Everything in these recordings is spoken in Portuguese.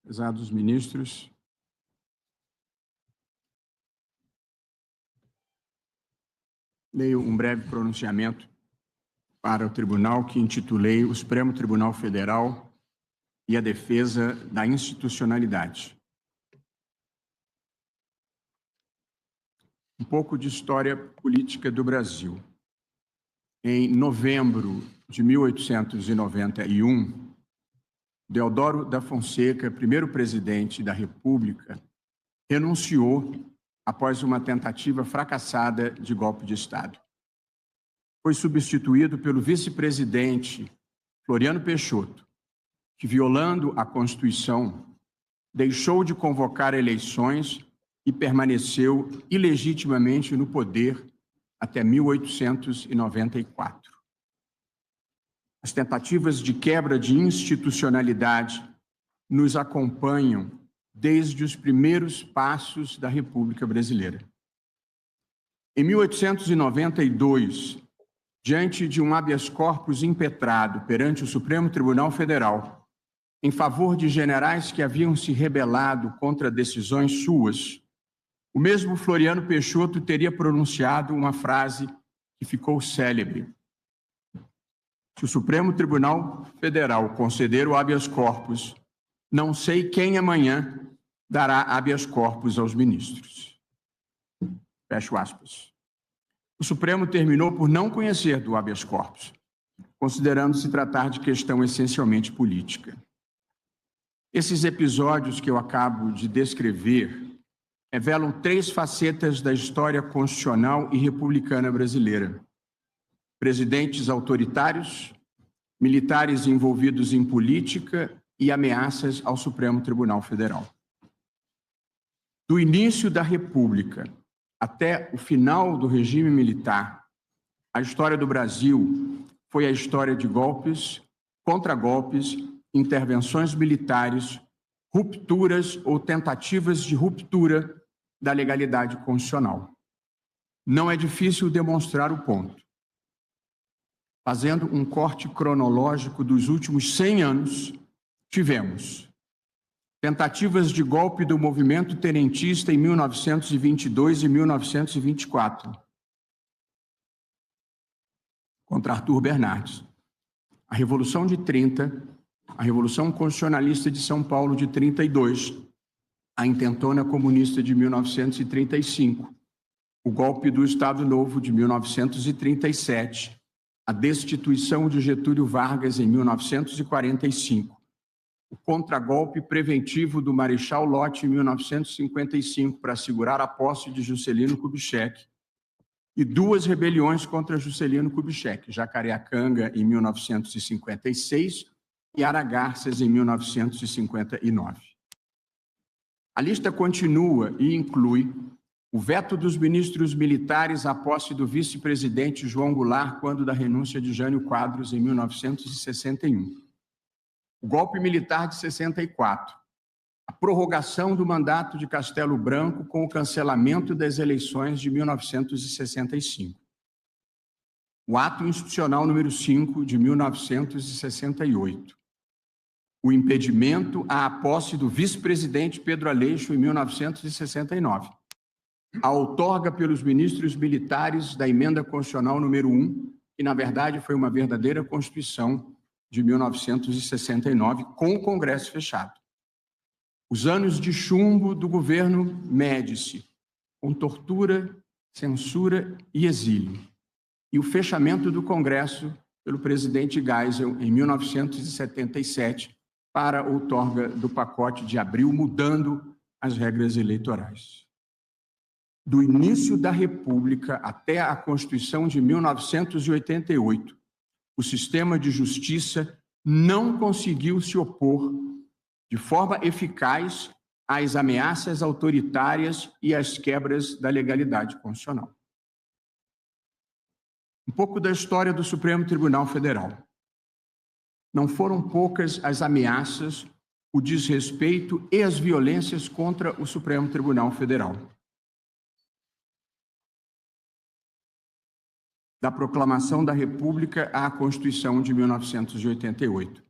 Prezados ministros, leio um breve pronunciamento para o tribunal que intitulei o Supremo Tribunal Federal e a defesa da institucionalidade. Um pouco de história política do Brasil. Em novembro de 1891, Deodoro da Fonseca, primeiro presidente da República, renunciou após uma tentativa fracassada de golpe de Estado. Foi substituído pelo vice-presidente Floriano Peixoto, que, violando a Constituição, deixou de convocar eleições e permaneceu ilegitimamente no poder até 1894. As tentativas de quebra de institucionalidade nos acompanham desde os primeiros passos da República Brasileira. Em 1892, diante de um habeas corpus impetrado perante o Supremo Tribunal Federal, em favor de generais que haviam se rebelado contra decisões suas, o mesmo Floriano Peixoto teria pronunciado uma frase que ficou célebre: se o Supremo Tribunal Federal conceder o habeas corpus, não sei quem amanhã dará habeas corpus aos ministros. Fecho aspas. O Supremo terminou por não conhecer do habeas corpus, considerando se tratar de questão essencialmente política. Esses episódios que eu acabo de descrever revelam três facetas da história constitucional e republicana brasileira: presidentes autoritários, militares envolvidos em política e ameaças ao Supremo Tribunal Federal. Do início da República até o final do regime militar, a história do Brasil foi a história de golpes, contragolpes, intervenções militares, rupturas ou tentativas de ruptura da legalidade constitucional. Não é difícil demonstrar o ponto. Fazendo um corte cronológico dos últimos 100 anos, tivemos tentativas de golpe do movimento tenentista em 1922 e 1924, contra Arthur Bernardes. A Revolução de 30, a Revolução Constitucionalista de São Paulo de 32, a Intentona Comunista de 1935, o golpe do Estado Novo de 1937, a destituição de Getúlio Vargas em 1945, o contragolpe preventivo do Marechal Lott em 1955 para assegurar a posse de Juscelino Kubitschek e duas rebeliões contra Juscelino Kubitschek, Jacareacanga em 1956 e Aragarças em 1959. A lista continua e inclui o veto dos ministros militares à posse do vice-presidente João Goulart quando da renúncia de Jânio Quadros em 1961. O golpe militar de 64. A prorrogação do mandato de Castelo Branco com o cancelamento das eleições de 1965. O ato institucional número 5 de 1968. O impedimento à posse do vice-presidente Pedro Aleixo em 1969. A outorga pelos ministros militares da emenda constitucional número 1, que na verdade foi uma verdadeira Constituição de 1969, com o Congresso fechado. Os anos de chumbo do governo Médici, com tortura, censura e exílio. E o fechamento do Congresso pelo presidente Geisel em 1977 para a outorga do pacote de abril, mudando as regras eleitorais. Do início da República até a Constituição de 1988, o sistema de justiça não conseguiu se opor de forma eficaz às ameaças autoritárias e às quebras da legalidade constitucional. Um pouco da história do Supremo Tribunal Federal. Não foram poucas as ameaças, o desrespeito e as violências contra o Supremo Tribunal Federal. Da proclamação da República à Constituição de 1988.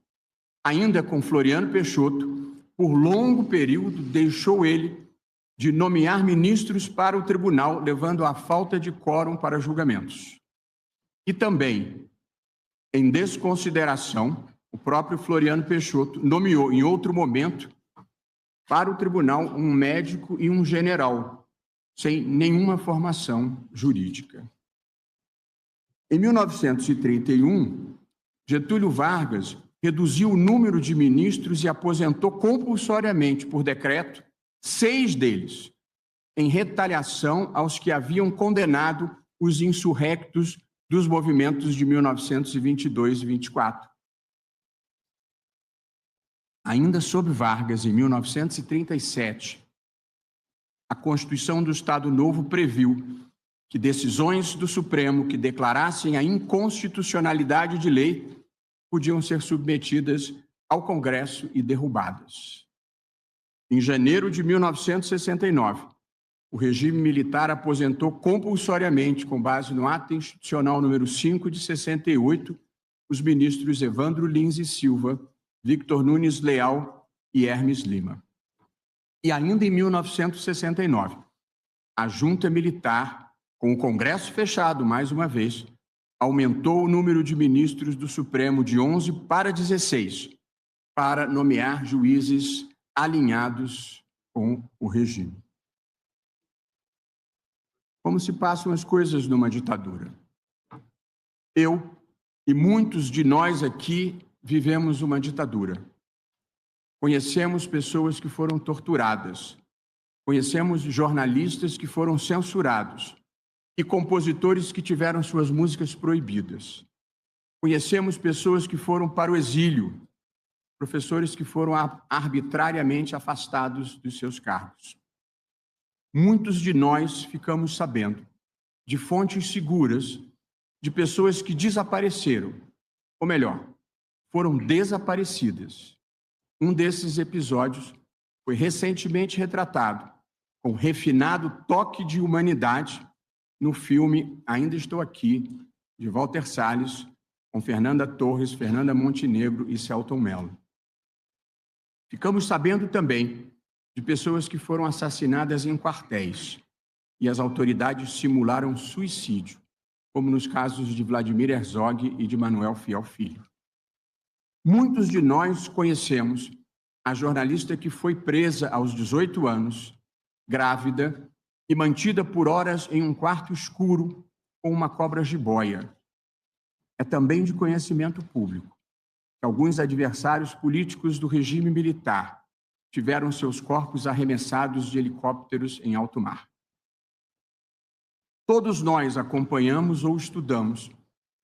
Ainda com Floriano Peixoto, por longo período, deixou ele de nomear ministros para o tribunal, levando à falta de quórum para julgamentos. E também, em desconsideração, o próprio Floriano Peixoto nomeou, em outro momento, para o tribunal um médico e um general, sem nenhuma formação jurídica. Em 1931, Getúlio Vargas reduziu o número de ministros e aposentou compulsoriamente, por decreto, 6 deles, em retaliação aos que haviam condenado os insurrectos dos movimentos de 1922 e 24. Ainda sob Vargas, em 1937, a Constituição do Estado Novo previu que decisões do Supremo que declarassem a inconstitucionalidade de lei podiam ser submetidas ao Congresso e derrubadas. Em janeiro de 1969, o regime militar aposentou compulsoriamente, com base no Ato Institucional número 5 de 68, os ministros Evandro Lins e Silva, Victor Nunes Leal e Hermes Lima. E ainda em 1969, a junta militar, com o Congresso fechado mais uma vez, aumentou o número de ministros do Supremo de 11 para 16, para nomear juízes alinhados com o regime. Como se passam as coisas numa ditadura? Eu e muitos de nós aqui vivemos uma ditadura. Conhecemos pessoas que foram torturadas, conhecemos jornalistas que foram censurados e compositores que tiveram suas músicas proibidas. Conhecemos pessoas que foram para o exílio, professores que foram arbitrariamente afastados dos seus cargos. Muitos de nós ficamos sabendo de fontes seguras de pessoas que desapareceram, ou melhor, foram desaparecidas. Um desses episódios foi recentemente retratado com refinado toque de humanidade no filme Ainda Estou Aqui, de Walter Salles, com Fernanda Torres, Fernanda Montenegro e Selton Mello. Ficamos sabendo também de pessoas que foram assassinadas em quartéis e as autoridades simularam suicídio, como nos casos de Vladimir Herzog e de Manuel Fiel Filho. Muitos de nós conhecemos a jornalista que foi presa aos 18 anos, grávida e mantida por horas em um quarto escuro com uma cobra jiboia. É também de conhecimento público que alguns adversários políticos do regime militar tiveram seus corpos arremessados de helicópteros em alto mar. Todos nós acompanhamos ou estudamos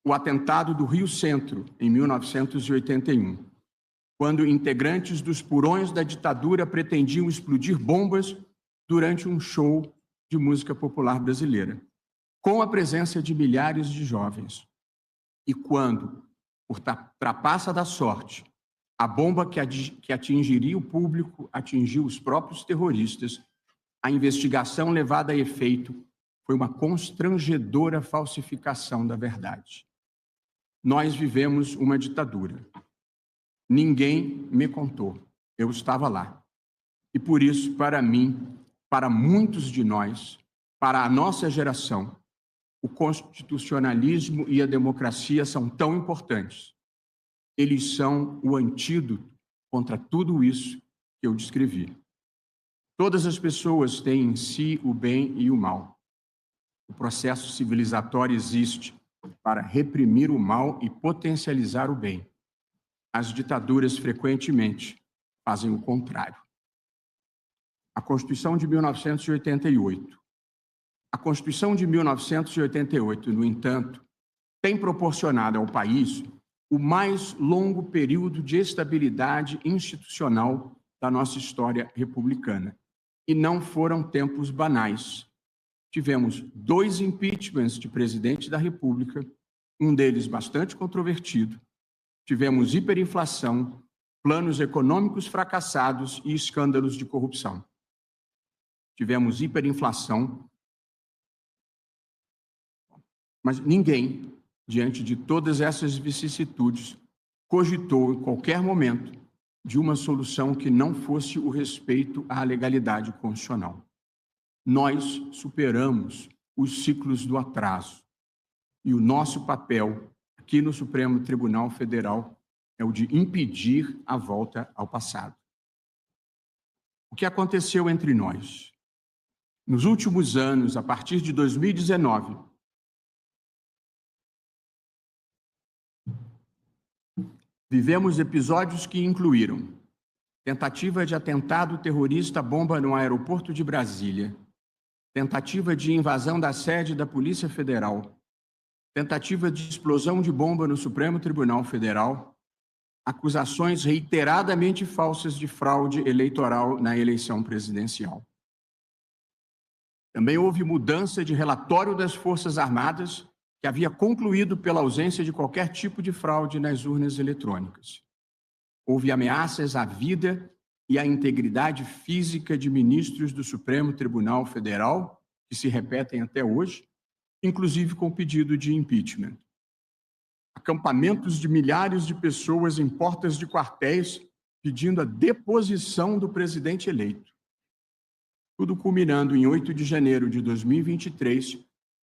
o atentado do Rio Centro, em 1981, quando integrantes dos purões da ditadura pretendiam explodir bombas durante um show de música popular brasileira, com a presença de milhares de jovens. E quando, por trapaça da sorte, a bomba que atingiria o público atingiu os próprios terroristas, a investigação levada a efeito foi uma constrangedora falsificação da verdade. Nós vivemos uma ditadura. Ninguém me contou. Eu estava lá. E por isso, para mim, para muitos de nós, para a nossa geração, o constitucionalismo e a democracia são tão importantes. Eles são o antídoto contra tudo isso que eu descrevi. Todas as pessoas têm em si o bem e o mal. O processo civilizatório existe para reprimir o mal e potencializar o bem. As ditaduras frequentemente fazem o contrário. A Constituição de 1988. A Constituição de 1988, no entanto, tem proporcionado ao país o mais longo período de estabilidade institucional da nossa história republicana. E não foram tempos banais. Tivemos 2 impeachments de presidente da República, um deles bastante controvertido. Tivemos hiperinflação, planos econômicos fracassados e escândalos de corrupção. Tivemos hiperinflação, mas ninguém, diante de todas essas vicissitudes, cogitou em qualquer momento de uma solução que não fosse o respeito à legalidade constitucional. Nós superamos os ciclos do atraso e o nosso papel aqui no Supremo Tribunal Federal é o de impedir a volta ao passado. O que aconteceu entre nós? Nos últimos anos, a partir de 2019, vivemos episódios que incluíram tentativa de atentado terrorista bomba no aeroporto de Brasília, tentativa de invasão da sede da Polícia Federal, tentativa de explosão de bomba no Supremo Tribunal Federal, acusações reiteradamente falsas de fraude eleitoral na eleição presidencial. Também houve mudança de relatório das Forças Armadas, que havia concluído pela ausência de qualquer tipo de fraude nas urnas eletrônicas. Houve ameaças à vida e à integridade física de ministros do Supremo Tribunal Federal, que se repetem até hoje, inclusive com pedido de impeachment. Acampamentos de milhares de pessoas em portas de quartéis pedindo a deposição do presidente eleito. Tudo culminando em 8 de janeiro de 2023,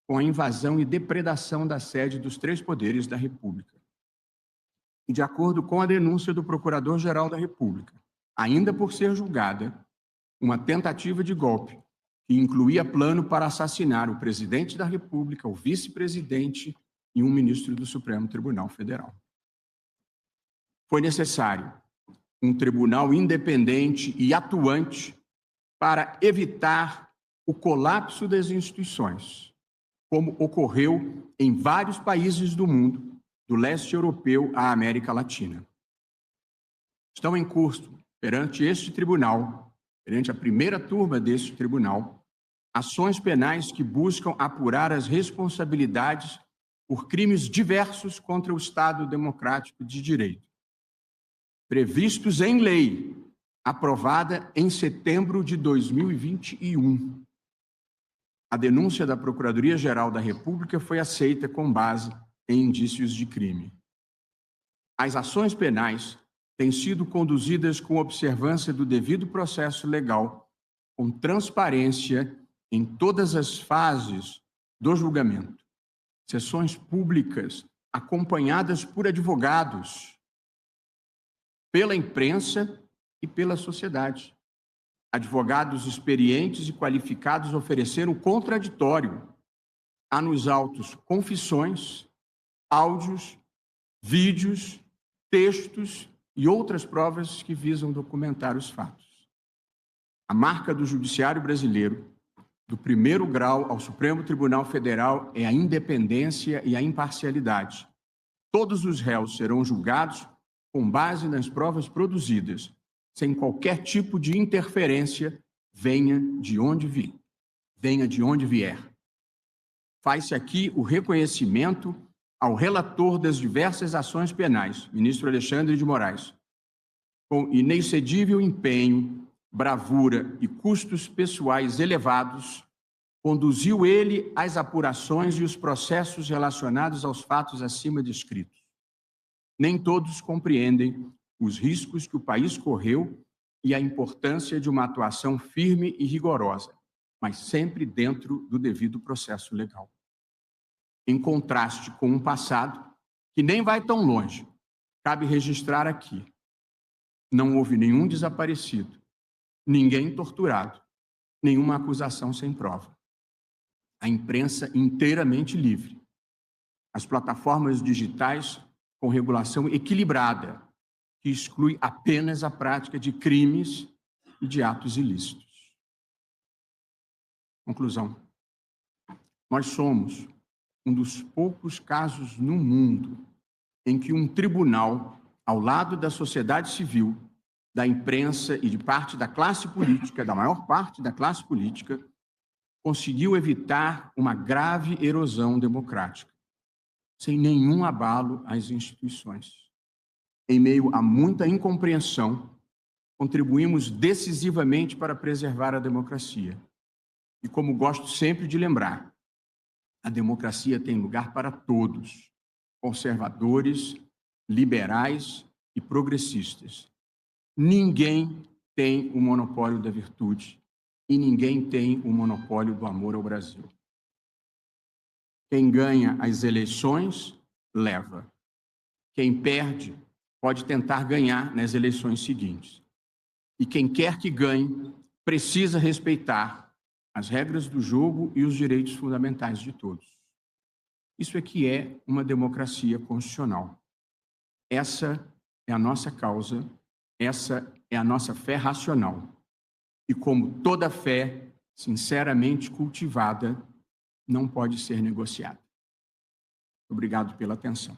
com a invasão e depredação da sede dos 3 poderes da República. E de acordo com a denúncia do Procurador-Geral da República, ainda por ser julgada, uma tentativa de golpe que incluía plano para assassinar o presidente da República, o vice-presidente e um ministro do Supremo Tribunal Federal. Foi necessário um tribunal independente e atuante para evitar o colapso das instituições, como ocorreu em vários países do mundo, do leste europeu à América Latina. Estão em curso, perante este tribunal, perante a primeira turma deste tribunal, ações penais que buscam apurar as responsabilidades por crimes diversos contra o Estado Democrático de Direito, previstos em lei, aprovada em setembro de 2021. A denúncia da Procuradoria-Geral da República foi aceita com base em indícios de crime. As ações penais têm sido conduzidas com observância do devido processo legal, com transparência em todas as fases do julgamento. Sessões públicas acompanhadas por advogados, pela imprensa e pela sociedade. Advogados experientes e qualificados ofereceram contraditório. Há nos autos confissões, áudios, vídeos, textos e outras provas que visam documentar os fatos. A marca do Judiciário brasileiro, do primeiro grau ao Supremo Tribunal Federal, é a independência e a imparcialidade. Todos os réus serão julgados com base nas provas produzidas, sem qualquer tipo de interferência, venha de onde vier. Faz-se aqui o reconhecimento ao relator das diversas ações penais, ministro Alexandre de Moraes, com inexcedível empenho, bravura e custos pessoais elevados, conduziu ele as apurações e os processos relacionados aos fatos acima descritos. Nem todos compreendem os riscos que o país correu e a importância de uma atuação firme e rigorosa, mas sempre dentro do devido processo legal. Em contraste com um passado que nem vai tão longe, cabe registrar aqui: não houve nenhum desaparecido, ninguém torturado, nenhuma acusação sem prova. A imprensa inteiramente livre. As plataformas digitais com regulação equilibrada, que exclui apenas a prática de crimes e de atos ilícitos. Conclusão. Nós somos um dos poucos casos no mundo em que um tribunal, ao lado da sociedade civil, da imprensa e de parte da classe política, da maior parte da classe política, conseguiu evitar uma grave erosão democrática, sem nenhum abalo às instituições. Em meio a muita incompreensão, contribuímos decisivamente para preservar a democracia. E como gosto sempre de lembrar, a democracia tem lugar para todos, conservadores, liberais e progressistas. Ninguém tem o monopólio da virtude e ninguém tem o monopólio do amor ao Brasil. Quem ganha as eleições, leva. Quem perde, pode tentar ganhar nas eleições seguintes. E quem quer que ganhe, precisa respeitar as regras do jogo e os direitos fundamentais de todos. Isso é que é uma democracia constitucional. Essa é a nossa causa, essa é a nossa fé racional. E como toda fé sinceramente cultivada, não pode ser negociada. Obrigado pela atenção.